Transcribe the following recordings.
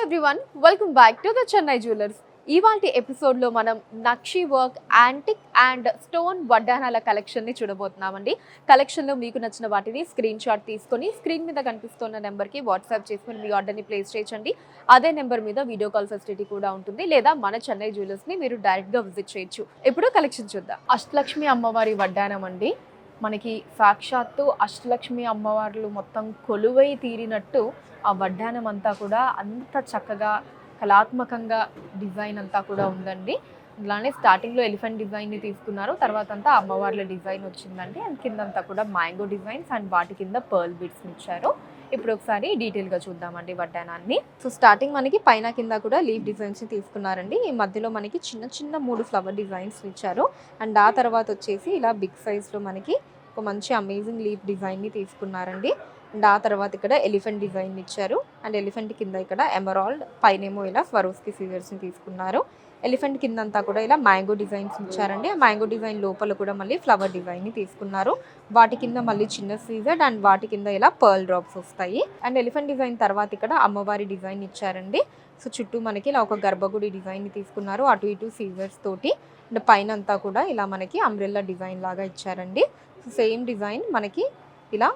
Everyone, welcome back to the Chennai jewellers. ఇవాల్టి ఎపిసోడ్లో మనం నక్షి వర్క్, యాంటిక్ అండ్ స్టోన్ వడ్డానాల కలెక్షన్ని చూడబోతున్నామండి. కలెక్షన్లో మీకు నచ్చిన వాటిని స్క్రీన్ షాట్ తీసుకొని స్క్రీన్ మీద కనిపిస్తున్న నెంబర్కి వాట్సాప్ చేసుకుని మీ ఆర్డర్ని ప్లేస్ చేయొచ్చండి. అదే నెంబర్ మీద వీడియో కాల్ ఫెసిలిటీ కూడా ఉంటుంది, లేదా మన చెన్నై జ్యువెలర్స్ని మీరు డైరెక్ట్గా విజిట్ చేయొచ్చు. ఇప్పుడు కలెక్షన్ చూద్దాం. అష్టలక్ష్మి అమ్మవారి వడ్డానం అండి. మనకి సాక్షాత్తు అష్టలక్ష్మి అమ్మవార్లు మొత్తం కొలువై తీరినట్టు ఆ వడ్డానం అంతా కూడా అంత చక్కగా కళాత్మకంగా డిజైన్ అంతా కూడా ఉందండి. అలానే స్టార్టింగ్లో ఎలిఫెంట్ డిజైన్ని తీసుకున్నారు, తర్వాత అంతా అమ్మవార్ల డిజైన్ వచ్చిందండి. అండ్ కిందంతా కూడా మ్యాంగో డిజైన్స్ అండ్ వాటి కింద పర్ల్ బీడ్స్ని ఇచ్చారు. ఇప్పుడు ఒకసారి డీటెయిల్గా చూద్దామండి వడ్డానాన్ని. సో స్టార్టింగ్ మనకి పైన కింద కూడా లీఫ్ డిజైన్స్ని తీసుకున్నారండి. ఈ మధ్యలో మనకి చిన్న చిన్న 3 ఫ్లవర్ డిజైన్స్ ఇచ్చారు. అండ్ ఆ తర్వాత వచ్చేసి ఇలా బిగ్ సైజ్లో మనకి ఒక మంచి అమేజింగ్ లీఫ్ డిజైన్ని తీసుకున్నారండి. అండ్ ఆ తర్వాత ఇక్కడ ఎలిఫెంట్ డిజైన్ ఇచ్చారు. అండ్ ఎలిఫెంట్ కింద ఇక్కడ ఎమరాల్డ్, పైనేమో ఇలా స్వరోస్కి సీజర్స్ని తీసుకున్నారు. ఎలిఫెంట్ కిందంతా కూడా ఇలా మ్యాంగో డిజైన్స్ ఇచ్చారండి. ఆ మ్యాంగో డిజైన్ లోపల కూడా మళ్ళీ ఫ్లవర్ డిజైన్ని తీసుకున్నారు. వాటి కింద మళ్ళీ చిన్న సీజర్ అండ్ వాటి కింద ఇలా పర్ల్ డ్రాప్స్ వస్తాయి. అండ్ ఎలిఫెంట్ డిజైన్ తర్వాత ఇక్కడ అమ్మవారి డిజైన్ ఇచ్చారండి. సో చుట్టూ మనకి ఇలా ఒక గర్భగుడి డిజైన్ని తీసుకున్నారు, అటు ఇటు సీజర్స్ తోటి. అండ్ పైన అంతా కూడా ఇలా మనకి అంబ్రెల్లా డిజైన్ లాగా ఇచ్చారండి. సో సేమ్ డిజైన్ మనకి ఇలా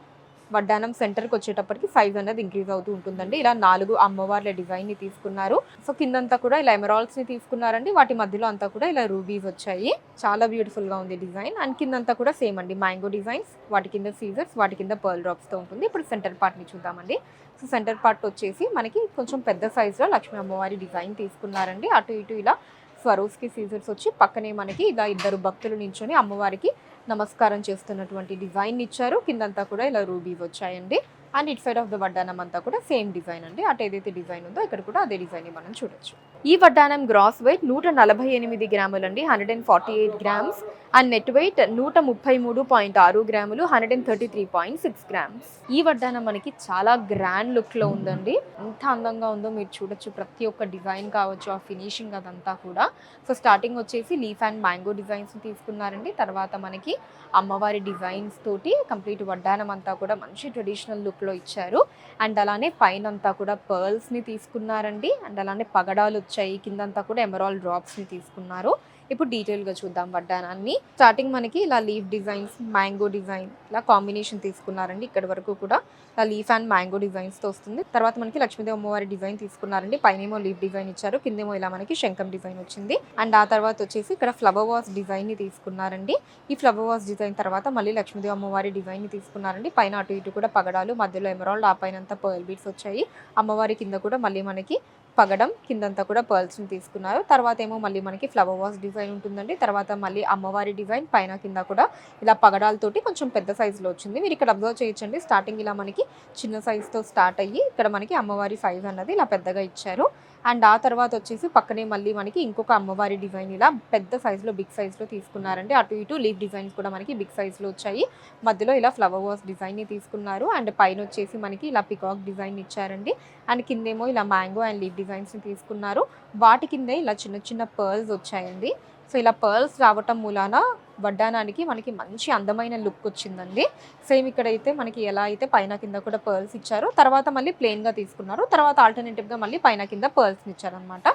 వడ్డానం సెంటర్కి వచ్చేటప్పటికి సైజ్ అనేది ఇంక్రీజ్ అవుతూ ఉంటుందండి. ఇలా 4 అమ్మవార్ల డిజైన్ని తీసుకున్నారు. సో కిందంతా కూడా ఇలా ఎమరాల్డ్స్ని తీసుకున్నారండి. వాటి మధ్యలో అంతా కూడా ఇలా రూబీస్ వచ్చాయి. చాలా బ్యూటిఫుల్గా ఉంది డిజైన్. అండ్ కిందంతా కూడా సేమ్ అండి, మ్యాంగో డిజైన్స్, వాటి కింద సీజర్స్, వాటి కింద పర్ల్ డ్రాప్స్తో ఉంటుంది. ఇప్పుడు సెంటర్ పార్ట్ని చూద్దామండి. సో సెంటర్ పార్ట్ వచ్చేసి మనకి కొంచెం పెద్ద సైజులో లక్ష్మీ అమ్మవారి డిజైన్ తీసుకున్నారండి. అటు ఇటు ఇలా స్వరోస్కి సీజర్స్ వచ్చి పక్కనే మనకి ఇలా 2 భక్తులు నించొని అమ్మవారికి నమస్కారం చేస్తున్నటువంటి డిజైన్ ఇచ్చారు. కిందంతా కూడా ఇలా రూబీస్ వచ్చాయండి. And it side of the వడ్డానం అంతా కూడా సేమ్ డిజైన్ అండి. అటు ఏదైతే డిజైన్ ఉందో ఇక్కడ కూడా అదే డిజైన్ మనం చూడొచ్చు. ఈ వడ్డానం గ్రాస్ వెయిట్ 148 గ్రాములు అండి, 148 గ్రామ్స్. అండ్ నెట్ వెయిట్ 133.6 గ్రాములు, 133.6 గ్రామ్స్. ఈ వడ్డానం మనకి చాలా గ్రాండ్ లుక్లో ఉందండి. ఎంత అందంగా ఉందో మీరు చూడొచ్చు. ప్రతి ఒక్క డిజైన్ కావచ్చు, ఆ ఫినిషింగ్ అదంతా కూడా. సో స్టార్టింగ్ వచ్చేసి లీఫ్ అండ్ మ్యాంగో డిజైన్స్ తీసుకున్నారండి. తర్వాత మనకి అమ్మవారి డిజైన్స్ తోటి కంప్లీట్ వడ్డానం అంతా కూడా మంచి ట్రెడిషనల్ లుక్లో ఇచ్చారు. అండ్ అలానే పైన అంతా కూడా పర్ల్స్ని తీసుకున్నారండి. అండ్ అలానే పగడాలు వచ్చాయి. కిందంతా కూడా ఎమరాల్డ్ డ్రాప్స్ని తీసుకున్నారు. ఇప్పుడు డీటెయిల్గా చూద్దాం వడ్డానాన్ని. స్టార్టింగ్ మనకి ఇలా లీఫ్ డిజైన్స్, మ్యాంగో డిజైన్ ఇలా కాంబినేషన్ తీసుకున్నారండి. ఇక్కడ వరకు కూడా ఇలా లీఫ్ అండ్ మ్యాంగో డిజైన్స్తో వస్తుంది. తర్వాత మనకి లక్ష్మీదేవి అమ్మవారి డిజైన్ తీసుకున్నారండి. పైనేమో లీఫ్ డిజైన్ ఇచ్చారు, కిందేమో ఇలా మనకి శంఖం డిజైన్ వచ్చింది. అండ్ ఆ తర్వాత వచ్చేసి ఇక్కడ ఫ్లవర్ వాస్ డిజైన్ని తీసుకున్నారండి. ఈ ఫ్లవర్ వాస్ డిజైన్ తర్వాత మళ్ళీ లక్ష్మీదేవి అమ్మవారి డిజైన్ని తీసుకున్నారండి. పైన అటు ఇటు కూడా పగడాలు, మధ్యలో ఎమరాల్డ్, ఆ పైన అంతా పర్ల్ బీడ్స్ వచ్చాయి. అమ్మవారి కింద కూడా మళ్ళీ మనకి పగడం, కిందంతా కూడా పర్ల్స్ని తీసుకున్నారు. తర్వాత ఏమో మళ్ళీ మనకి ఫ్లవర్ వాస్ డిజైన్ ఉంటుందండి. తర్వాత మళ్ళీ అమ్మవారి డిజైన్ పైన కింద కూడా ఇలా పగడాలతోటి కొంచెం పెద్ద సైజులో వచ్చింది. మీరు ఇక్కడ అబ్జర్వ్ చేయొచ్చండి. స్టార్టింగ్ ఇలా మనకి చిన్న సైజుతో స్టార్ట్ అయ్యి ఇక్కడ మనకి అమ్మవారి సైజ్ అన్నది ఇలా పెద్దగా ఇచ్చారు. అండ్ ఆ తర్వాత వచ్చేసి పక్కనే మళ్ళీ మనకి ఇంకొక అమ్మవారి డిజైన్ ఇలా పెద్ద సైజులో, బిగ్ సైజులో తీసుకున్నారండి. అటు ఇటు లీఫ్ డిజైన్స్ కూడా మనకి బిగ్ సైజులో వచ్చాయి. మధ్యలో ఇలా ఫ్లవర్ వాస్ డిజైన్ని తీసుకున్నారు. అండ్ పైన వచ్చేసి మనకి ఇలా పికాక్ డిజైన్ ఇచ్చారండి. అండ్ కిందేమో ఇలా మ్యాంగో అండ్ లీఫ్ డిజైన్స్ని తీసుకున్నారు. వాటి కిందే ఇలా చిన్న చిన్న పర్ల్స్ వచ్చాయండి. సో ఇలా పర్ల్స్ రావటం మూలాన వడ్డానానికి మనకి మంచి అందమైన లుక్ వచ్చిందండి. సేమ్ ఇక్కడైతే మనకి ఎలా అయితే పైన కింద కూడా పర్ల్స్ ఇచ్చారో, తర్వాత మళ్ళీ ప్లెయిన్గా తీసుకున్నారు. తర్వాత ఆల్టర్నేటివ్గా మళ్ళీ పైన కింద పర్ల్స్ని ఇచ్చారనమాట.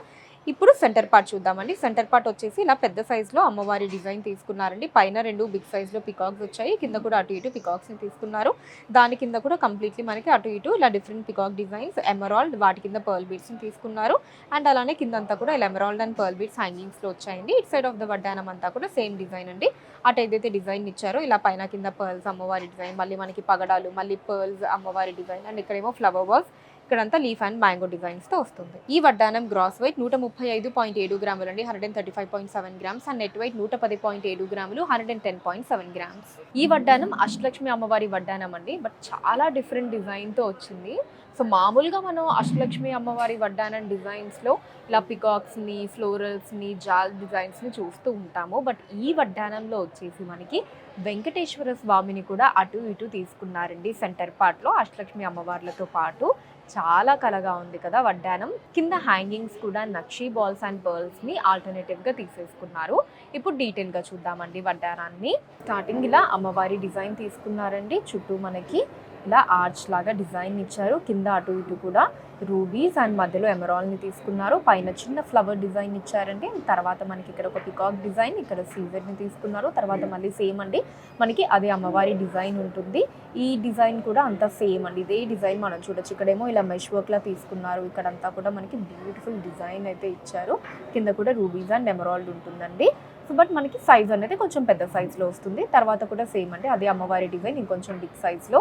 ఇప్పుడు సెంటర్ పార్ట్ చూద్దామండి. సెంటర్ పార్ట్ వచ్చేసి ఇలా పెద్ద సైజులో అమ్మవారి డిజైన్ తీసుకున్నారండి. పైన 2 బిగ్ సైజులో పికాక్స్ వచ్చాయి, కింద కూడా అటు ఇటు పికాక్స్ని తీసుకున్నారు. దాని కింద కూడా కంప్లీట్లీ మనకి అటు ఇటు ఇలా డిఫరెంట్ పికాక్ డిజైన్స్, ఎమరాల్డ్, వాటి కింద పర్ల్ బీడ్స్ని తీసుకున్నారు. అండ్ అలానే కిందంతా కూడా ఇలా ఎమరాల్డ్ అండ్ పర్ల్ బీడ్స్ హ్యాంగింగ్స్లో వచ్చాయండి. ఇట్ సైడ్ ఆఫ్ ద వడ్డానం అంతా కూడా సేమ్ డిజైన్ అండి. అటు ఏదైతే డిజైన్ ఇచ్చారో ఇలా పైన కింద పర్ల్స్ అమ్మవారి డిజైన్, మళ్ళీ మనకి పగడాలు, మళ్ళీ పర్ల్స్ అమ్మవారి డిజైన్, అండ్ ఇక్కడేమో ఫ్లవర్ వాస్, ఇక్కడంతా లీఫ్ అండ్ మ్యాంగో డిజైన్స్తో వస్తుంది. ఈ వడ్డానం గ్రాస్ వెయిట్ 135.7 గ్రాములు అండి, 135.7 గ్రామ్స్. అండ్ నెట్ వెయిట్ 110.7 గ్రాములు, 110.7 గ్రామ్స్. ఈ వడ్డానం అష్టలక్ష్మి అమ్మవారి వడ్డానం అండి, బట్ చాలా డిఫరెంట్ డిజైన్తో వచ్చింది. సో మామూలుగా మనం అష్టలక్ష్మి అమ్మవారి వడ్డానం డిజైన్స్లో ఇలా పికాక్స్ని, ఫ్లోరల్స్ని, జాల్ డిజైన్స్ని చూస్తూ ఉంటాము. బట్ ఈ వడ్డానంలో వచ్చేసి మనకి వెంకటేశ్వర స్వామిని కూడా అటు ఇటు తీసుకున్నారండి. సెంటర్ పార్ట్లో అష్టలక్ష్మి అమ్మవార్లతో పాటు చాలా కలగా ఉంది కదా వడ్డానం. కింద హ్యాంగింగ్స్ కూడా నక్షి బాల్స్ అండ్ పర్ల్స్ని ఆల్టర్నేటివ్గా తీసేసుకున్నారు. ఇప్పుడు డీటెయిల్గా చూద్దామండి వడ్డానాన్ని. స్టార్టింగ్ ఇలా అమ్మవారి డిజైన్ తీసుకున్నారండి. చుట్టూ మనకి ఇలా ఆర్చ్ లాగా డిజైన్ ఇచ్చారు. కింద అటు ఇటు కూడా రూబీస్ అండ్ మధ్యలో ఎమరాల్డ్ని తీసుకున్నారు. పైన చిన్న ఫ్లవర్ డిజైన్ ఇచ్చారండి. తర్వాత మనకి ఇక్కడ ఒక పికాక్ డిజైన్, ఇక్కడ సీజర్ని తీసుకున్నారు. తర్వాత మళ్ళీ సేమ్ అండి మనకి అదే అమ్మవారి డిజైన్ ఉంటుంది. ఈ డిజైన్ కూడా అంతా సేమ్ అండి, ఇదే డిజైన్ మనం చూడొచ్చు. ఇక్కడేమో ఇలా మెష్ వర్క్లా తీసుకున్నారు. ఇక్కడంతా కూడా మనకి బ్యూటిఫుల్ డిజైన్ అయితే ఇచ్చారు. కింద కూడా రూబీస్ అండ్ ఎమరాల్డ్ ఉంటుందండి. సో బట్ మనకి సైజ్ అనేది కొంచెం పెద్ద సైజులో వస్తుంది. తర్వాత కూడా సేమ్ అండి అదే అమ్మవారి డిజైన్ ఇంకొంచెం బిగ్ సైజ్లో,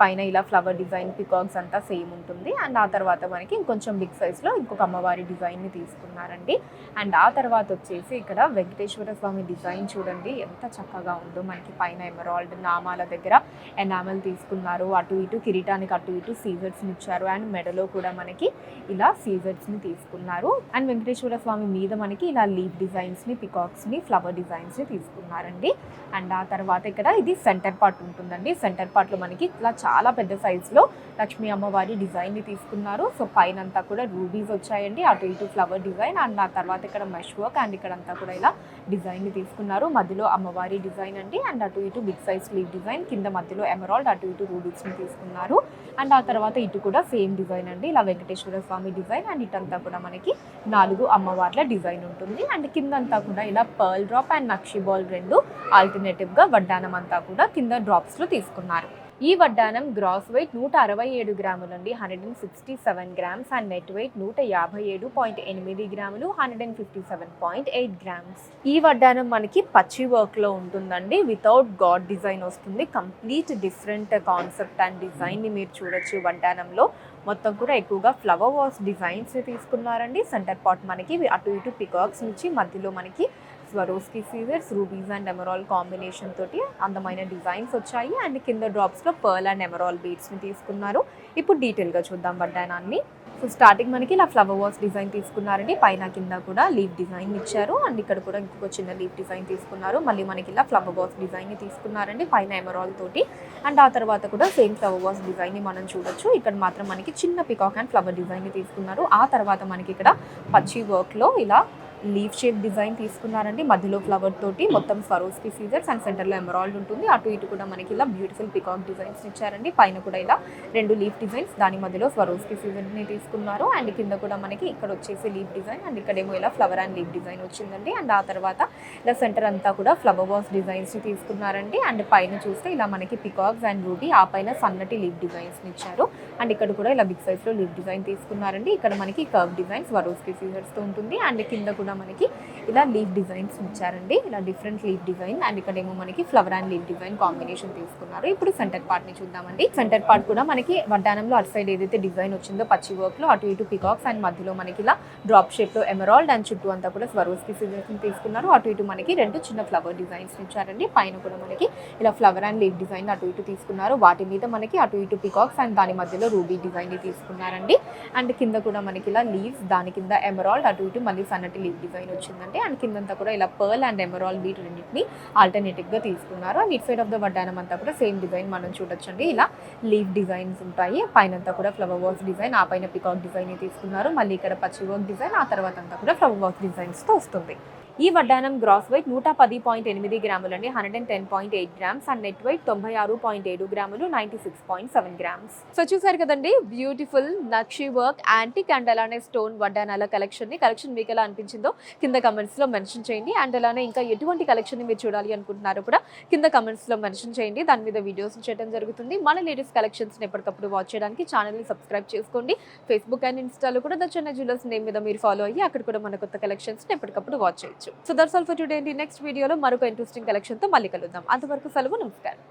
పైన ఇలా ఫ్లవర్ డిజైన్ పికాక్స్ అంతా సేమ్ ఉంటుంది. అండ్ ఆ తర్వాత మనకి ఇంకొంచెం బిగ్ సైజ్లో ఇంకొక అమ్మవారి డిజైన్ని తీసుకున్నారండి. అండ్ ఆ తర్వాత వచ్చేసి ఇక్కడ వెంకటేశ్వర స్వామి డిజైన్ చూడండి ఎంత చక్కగా ఉందో. మనకి పైన ఎమరాల్డ్ నామాల దగ్గర ఎనామెల్ తీసుకున్నారు. అటు ఇటు కిరీటానికి అటు ఇటు సీజర్స్ని ఇచ్చారు. అండ్ మెడలో కూడా మనకి ఇలా సీజర్స్ని తీసుకున్నారు. అండ్ వెంకటేశ్వర స్వామి మీద మనకి ఇలా లీఫ్ డిజైన్స్ని, పికాక్స్ని, ఫ్లవర్ డిజైన్స్ని తీసుకున్నారండి. అండ్ ఆ తర్వాత ఇక్కడ ఇది సెంటర్ పార్ట్ ఉంటుందండి. సెంటర్ పార్ట్లో మనకి ఇలా చాలా పెద్ద సైజులో లక్ష్మీ అమ్మవారి డిజైన్ని తీసుకున్నారు. సో పైన అంతా కూడా రూబీస్ వచ్చాయండి, అటు ఇటు ఫ్లవర్ డిజైన్. అండ్ ఆ తర్వాత ఇక్కడ మెష్ వర్క్ అండ్ ఇక్కడ అంతా కూడా ఇలా డిజైన్ని తీసుకున్నారు. మధ్యలో అమ్మవారి డిజైన్ అండి. అండ్ అటు ఇటు బిగ్ సైజ్ లీవ్ డిజైన్, కింద మధ్యలో ఎమరాల్డ్, అటు ఇటు రూబీస్ని తీసుకున్నారు. అండ్ ఆ తర్వాత ఇటు కూడా సేమ్ డిజైన్ అండి, ఇలా వెంకటేశ్వర స్వామి డిజైన్. అండ్ ఇటంతా కూడా మనకి 4 అమ్మవార్ల డిజైన్ ఉంటుంది. అండ్ కిందంతా కూడా ఇలా pearl drop and nakshi ball రెండు ఆల్టర్నేటివ్గా వడ్డానం అంతా కూడా కింద డ్రాప్స్లో తీసుకున్నారు. ఈ వడ్డానం గ్రాస్ వెయిట్ 167 గ్రాములండి, 167 గ్రామ్స్. అండ్ నెట్ వెయిట్ 157.8 గ్రాములు, 157.8 గ్రామ్స్. ఈ వడ్డానం మనకి పచ్చి వర్క్లో ఉంటుందండి. వితౌట్ గాడ్ డిజైన్ వస్తుంది. కంప్లీట్ డిఫరెంట్ కాన్సెప్ట్ అండ్ డిజైన్ని మీరు చూడొచ్చు. వడ్డానంలో మొత్తం కూడా ఎక్కువగా ఫ్లవర్ వాస్ డిజైన్స్ తీసుకున్నారండి. సెంటర్ పార్ట్ మనకి అటు ఇటు పికాక్స్ నుంచి, మధ్యలో మనకి స్వరోస్కి సీజర్స్, రూబీస్ అండ్ ఎమరాల్డ్ కాంబినేషన్ తోటి అందమైన డిజైన్స్ వచ్చాయి. అండ్ కింద డ్రాప్స్లో పర్ల్ అండ్ ఎమరాల్డ్ బీడ్స్ని తీసుకున్నారు. ఇప్పుడు డీటెయిల్గా చూద్దాం వడ్డానాన్ని. సో స్టార్టింగ్ మనకి ఇలా ఫ్లవర్ వాస్ డిజైన్ తీసుకున్నారండి. పైన కింద కూడా లీఫ్ డిజైన్ ఇచ్చారు. అండ్ ఇక్కడ కూడా ఇంకొక చిన్న లీఫ్ డిజైన్ తీసుకున్నారు. మళ్ళీ మనకి ఇలా ఫ్లవర్ వాస్ డిజైన్ని తీసుకున్నారండి పైన ఎమరాల్డ్ తోటి. అండ్ ఆ తర్వాత కూడా సేమ్ ఫ్లవర్ వాస్ డిజైన్ని మనం చూడొచ్చు. ఇక్కడ మాత్రం మనకి చిన్న పికాక్ అండ్ ఫ్లవర్ డిజైన్ని తీసుకున్నారు. ఆ తర్వాత మనకి ఇక్కడ పచ్చి వర్క్లో ఇలా లీఫ్ షేప్ డిజైన్ తీసుకున్నారండి. మధ్యలో ఫ్లవర్ తోటి మొత్తం స్వరోస్కి సీజర్స్ అండ్ సెంటర్లో ఎమరాల్డ్ ఉంటుంది. అటు ఇటు కూడా మనకి ఇలా బ్యూటిఫుల్ పికాక్ డిజైన్స్ ఇచ్చారండి. పైన కూడా ఇలా 2 లీఫ్ డిజైన్స్, దాని మధ్యలో స్వరోస్కి సీజర్ని తీసుకున్నారు. అండ్ కింద కూడా మనకి ఇక్కడ వచ్చేసి లీఫ్ డిజైన్ అండ్ ఇక్కడేమో ఇలా ఫ్లవర్ అండ్ లీఫ్ డిజైన్ వచ్చిందండి. అండ్ ఆ తర్వాత ఇలా సెంటర్ అంతా కూడా ఫ్లవర్ వాస్ డిజైన్స్ని తీసుకున్నారండి. అండ్ పైన చూస్తే ఇలా మనకి పికాక్స్ అండ్ రూబీ, ఆ పైన సన్నటి లీఫ్ డిజైన్స్ని ఇచ్చారు. అండ్ ఇక్కడ కూడా ఇలా బిగ్ సైజ్లో లీఫ్ డిజైన్ తీసుకున్నారండి. ఇక్కడ మనకి కర్వ్ డిజైన్ స్వరోస్కి సీజర్స్తో ఉంటుంది. అండ్ కింద కూడా మనకి ఇలా లీఫ్ డిజైన్స్ ఇచ్చారండి, ఇలా డిఫరెంట్ లీఫ్ డిజైన్. అండ్ ఇక్కడేమో మనకి flower and leaf design combination తీసుకున్నారు. ఇప్పుడు సెంటర్ పార్ట్ ని చూద్దామండి. సెంటర్ పార్ట్ కూడా మనకి వడ్డానంలో అటు సైడ్ ఏదైతే డిజైన్ వచ్చిందో పచ్చి వర్క్ లో, అటు ఇటు పికాక్స్ అండ్ మధ్యలో మనకి ఇలా డ్రాప్ షేప్ లో ఎమరాల్డ్ అండ్ చుట్టూ అంతా కూడా స్వరోస్కి సీజర్స్ తీసుకున్నారు. అటు ఇటు మనకి 2 చిన్న ఫ్లవర్ డిజైన్స్ ఇచ్చారండి. పైన కూడా మనకి ఇలా ఫ్లవర్ అండ్ లీఫ్ డిజైన్ అటు ఇటు తీసుకున్నారు. వాటి మీద మనకి అటు ఇటు పికాక్స్ అండ్ దాని మధ్యలో రూబీ డిజైన్ ని తీసుకున్నారండి. అండ్ కింద కూడా మనకి ఇలా లీవ్స్, దాని కింద ఎమరాల్డ్, అటు ఇటు మళ్ళీ సన్నటి లీఫ్ డిజైన్ వచ్చిందండి. అండ్ కిందంతా కూడా ఇలా పర్ల్ అండ్ ఎమరాల్డ్ బీట్ రెండింటిని ఆల్టర్నేటివ్ గా తీసుకున్నారు. And it side of the వడ్డానం అంతా కూడా సేమ్ డిజైన్ మనం చూడొచ్చండి. ఇలా లీఫ్ డిజైన్స్ ఉంటాయి. పైన అంతా కూడా ఫ్లవర్ వాస్ డిజైన్, ఆ పైన పికాక్ డిజైన్ తీసుకున్నారు. మళ్ళీ ఇక్కడ పచ్చి వర్క్ డిజైన్, ఆ తర్వాత అంతా కూడా ఫ్లవర్ వాస్ డిజైన్స్ తో వస్తుంది. ఈ వడ్డానం గ్రాస్ వెయిట్ 110.8 గ్రాములండి, 110.8 గ్రామ్స్. అండ్ నెట్ వెయిట్ 96.7 గ్రాములు, 96.7 గ్రామ్స్. సో చూసారు కదండి బ్యూటిఫుల్ నక్షి వర్క్, యాంటిక్ అండ్ అలానే స్టోన్ వడ్డానాల కలెక్షన్ మీకు ఎలా అనిపించిందో కింద కమెంట్స్ లో మెన్షన్ చేయండి. అండ్ అలానే ఇంకా ఎటువంటి కలెక్షన్ మీరు చూడాలి అనుకుంటున్నారో కూడా కింద కమెంట్స్ లో మెన్షన్ చేయండి. దాని మీద వీడియోస్ చేయడం జరుగుతుంది. మన లేటెస్ట్ కలెక్షన్స్ ఎప్పటికప్పుడు వాచ్ చేయడానికి ఛానల్ ని సబ్స్క్రైబ్ చేసుకోండి. ఫేస్బుక్ అండ్ ఇన్స్టాలో కూడా ద చెన్నై జ్యువెలర్స్ నేమ్ మీద మీరు ఫాలో అయ్యి అక్కడ కూడా మన కొత్త కలెక్షన్స్ ఎప్పటికప్పుడు వాచ్ చేయొచ్చు. So that's all for today. Next వీడియోలో మరొక ఇంట్రెస్టింగ్ కలెక్షన్ తో మళ్ళీ కలుద్దాం. అంతవరకు సెలవు, నమస్కారం.